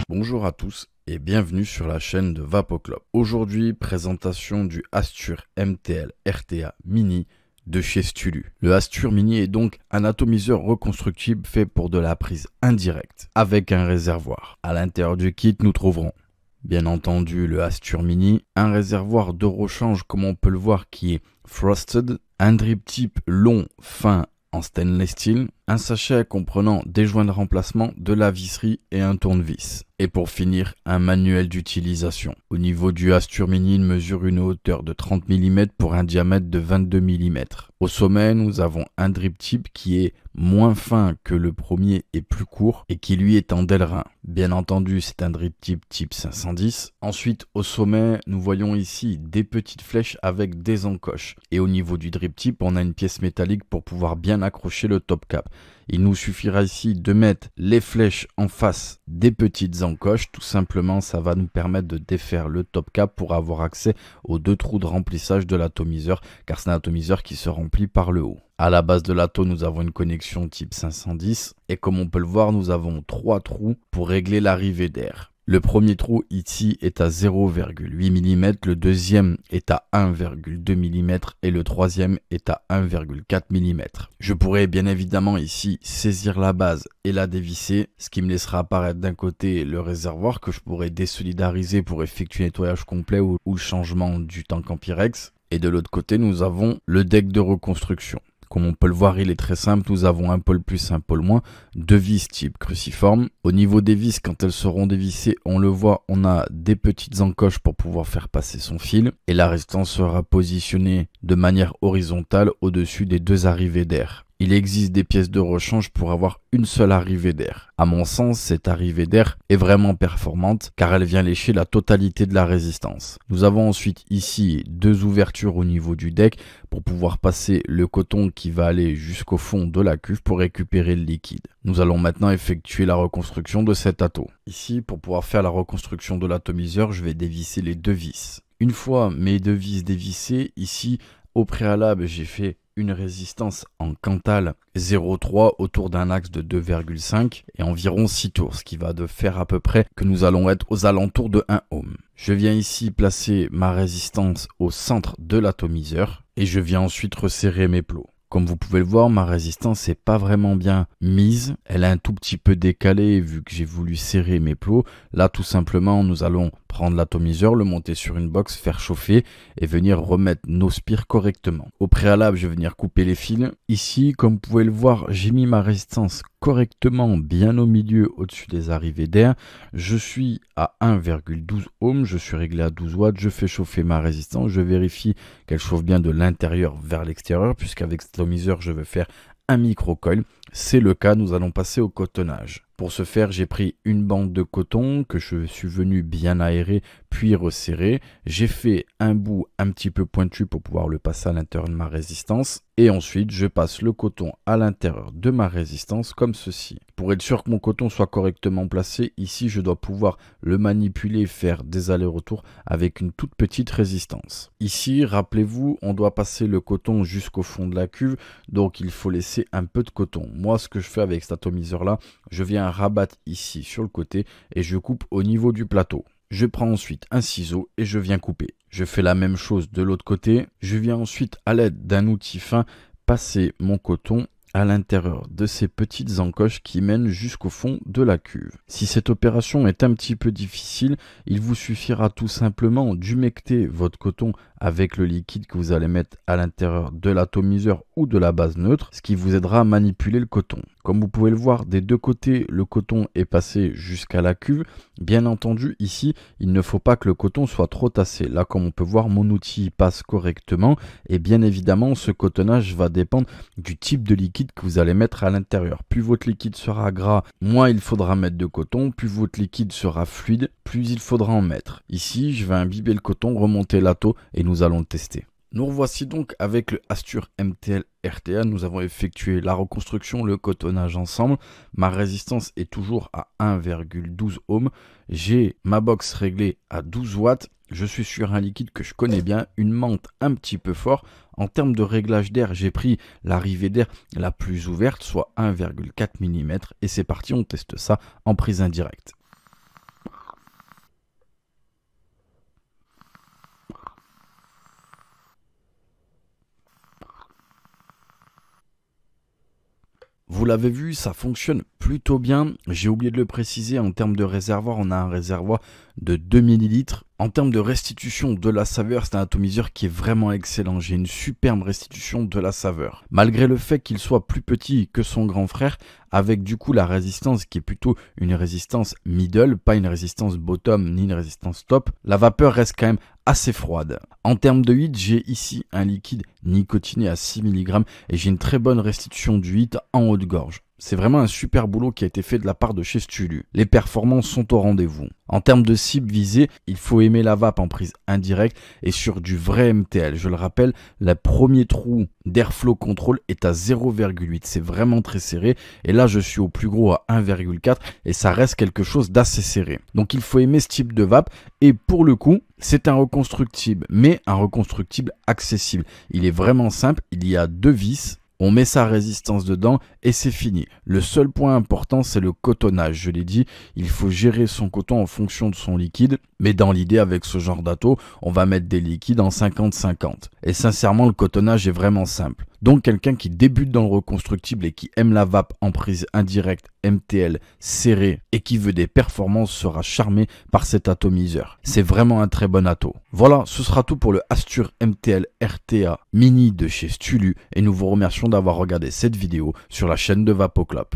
Bonjour à tous et bienvenue sur la chaîne de VapoClub. Aujourd'hui, présentation du Astur MTL RTA Mini de chez Stulu. Le Astur Mini est donc un atomiseur reconstructible fait pour de la prise indirecte avec un réservoir. À l'intérieur du kit, nous trouverons bien entendu le Astur Mini, un réservoir de rechange comme on peut le voir qui est frosted, un drip tip long, fin en stainless steel, un sachet comprenant des joints de remplacement, de la visserie et un tournevis. Et pour finir, un manuel d'utilisation. Au niveau du Astur Mini, il mesure une hauteur de 30 mm pour un diamètre de 22 mm. Au sommet, nous avons un drip tip qui est moins fin que le premier et plus court et qui lui est en Delrin. Bien entendu, c'est un drip tip type 510. Ensuite, au sommet, nous voyons ici des petites flèches avec des encoches. Et au niveau du drip tip, on a une pièce métallique pour pouvoir bien accrocher le top cap. Il nous suffira ici de mettre les flèches en face des petites encoches. Tout simplement, ça va nous permettre de défaire le top cap pour avoir accès aux deux trous de remplissage de l'atomiseur, car c'est un atomiseur qui se remplit par le haut. À la base de l'ato, nous avons une connexion type 510 et comme on peut le voir, nous avons trois trous pour régler l'arrivée d'air. Le premier trou ici est à 0,8 mm, le deuxième est à 1,2 mm et le troisième est à 1,4 mm. Je pourrais bien évidemment ici saisir la base et la dévisser, ce qui me laissera apparaître d'un côté le réservoir que je pourrais désolidariser pour effectuer un nettoyage complet ou le changement du tank en Pyrex. Et de l'autre côté, nous avons le deck de reconstruction. Comme on peut le voir, il est très simple, nous avons un pôle plus, un pôle moins, deux vis type cruciforme. Au niveau des vis, quand elles seront dévissées, on le voit, on a des petites encoches pour pouvoir faire passer son fil. Et la résistance sera positionnée de manière horizontale au-dessus des deux arrivées d'air. Il existe des pièces de rechange pour avoir une seule arrivée d'air. À mon sens, cette arrivée d'air est vraiment performante car elle vient lécher la totalité de la résistance. Nous avons ensuite ici deux ouvertures au niveau du deck pour pouvoir passer le coton qui va aller jusqu'au fond de la cuve pour récupérer le liquide. Nous allons maintenant effectuer la reconstruction de cet ato. Ici, pour pouvoir faire la reconstruction de l'atomiseur, je vais dévisser les deux vis. Une fois mes deux vis dévissées, ici, au préalable, j'ai fait une résistance en Cantal 0,3 autour d'un axe de 2,5 et environ 6 tours, ce qui va de faire à peu près que nous allons être aux alentours de 1 ohm. Je viens ici placer ma résistance au centre de l'atomiseur et je viens ensuite resserrer mes plots. Comme vous pouvez le voir, ma résistance n'est pas vraiment bien mise. Elle est un tout petit peu décalée vu que j'ai voulu serrer mes plots. Là, tout simplement, nous allons prendre l'atomiseur, le monter sur une box, faire chauffer et venir remettre nos spires correctement. Au préalable, je vais venir couper les fils. Ici, comme vous pouvez le voir, j'ai mis ma résistance correctement bien au milieu au-dessus des arrivées d'air. Je suis à 1,12 ohm, je suis réglé à 12 watts, je fais chauffer ma résistance, je vérifie qu'elle chauffe bien de l'intérieur vers l'extérieur puisqu'avec cet atomiseur je vais faire un micro-coil. C'est le cas, nous allons passer au cotonnage. Pour ce faire, j'ai pris une bande de coton que je suis venu bien aérer puis resserrer. J'ai fait un bout un petit peu pointu pour pouvoir le passer à l'intérieur de ma résistance. Et ensuite, je passe le coton à l'intérieur de ma résistance comme ceci. Pour être sûr que mon coton soit correctement placé, ici, je dois pouvoir le manipuler et faire des allers-retours avec une toute petite résistance. Ici, rappelez-vous, on doit passer le coton jusqu'au fond de la cuve, donc il faut laisser un peu de coton. Moi, ce que je fais avec cet atomiseur-là, je viens rabattre ici sur le côté et je coupe au niveau du plateau. Je prends ensuite un ciseau et je viens couper. Je fais la même chose de l'autre côté. Je viens ensuite à l'aide d'un outil fin passer mon coton à l'intérieur de ces petites encoches qui mènent jusqu'au fond de la cuve. Si cette opération est un petit peu difficile, il vous suffira tout simplement d'humecter votre coton avec le liquide que vous allez mettre à l'intérieur de l'atomiseur ou de la base neutre, ce qui vous aidera à manipuler le coton. Comme vous pouvez le voir, des deux côtés, le coton est passé jusqu'à la cuve. Bien entendu, ici, il ne faut pas que le coton soit trop tassé. Là, comme on peut voir, mon outil passe correctement. Et bien évidemment, ce cotonnage va dépendre du type de liquide que vous allez mettre à l'intérieur. Plus votre liquide sera gras, moins il faudra mettre de coton. Plus votre liquide sera fluide, plus il faudra en mettre. Ici, je vais imbiber le coton, remonter l'ato et nous allons le tester. Nous revoici donc avec le Astur MTL RTA. Nous avons effectué la reconstruction, le cotonnage ensemble. Ma résistance est toujours à 1,12 ohm. J'ai ma box réglée à 12 watts. Je suis sur un liquide que je connais bien, une menthe un petit peu fort. En termes de réglage d'air, j'ai pris l'arrivée d'air la plus ouverte, soit 1,4 mm. Et c'est parti, on teste ça en prise indirecte. Vous l'avez vu, ça fonctionne plutôt bien. J'ai oublié de le préciser, en termes de réservoir, on a un réservoir de 2 ml. En termes de restitution de la saveur, c'est un atomiseur qui est vraiment excellent. J'ai une superbe restitution de la saveur. Malgré le fait qu'il soit plus petit que son grand frère, avec du coup la résistance qui est plutôt une résistance middle, pas une résistance bottom ni une résistance top, la vapeur reste quand même assez froide. En termes de HIT, j'ai ici un liquide nicotiné à 6 mg et j'ai une très bonne restitution du HIT en haut de gorge. C'est vraiment un super boulot qui a été fait de la part de chez Stulu. Les performances sont au rendez-vous. En termes de cible visée, il faut aimer la vape en prise indirecte et sur du vrai MTL. Je le rappelle, le premier trou d'Airflow Control est à 0,8. C'est vraiment très serré. Et là, je suis au plus gros à 1,4 et ça reste quelque chose d'assez serré. Donc, il faut aimer ce type de vape. Et pour le coup, c'est un reconstructible, mais un reconstructible accessible. Il est vraiment simple. Il y a 2 vis. On met sa résistance dedans et c'est fini. Le seul point important, c'est le cotonnage. Je l'ai dit, il faut gérer son coton en fonction de son liquide. Mais dans l'idée, avec ce genre d'atto, on va mettre des liquides en 50-50. Et sincèrement, le cotonnage est vraiment simple. Donc quelqu'un qui débute dans le reconstructible et qui aime la vape en prise indirecte, MTL, serré et qui veut des performances sera charmé par cet atomiseur. C'est vraiment un très bon atto. Voilà, ce sera tout pour le Astur MTL RTA Mini de chez Stulu et nous vous remercions d'avoir regardé cette vidéo sur la chaîne de Vapo Club.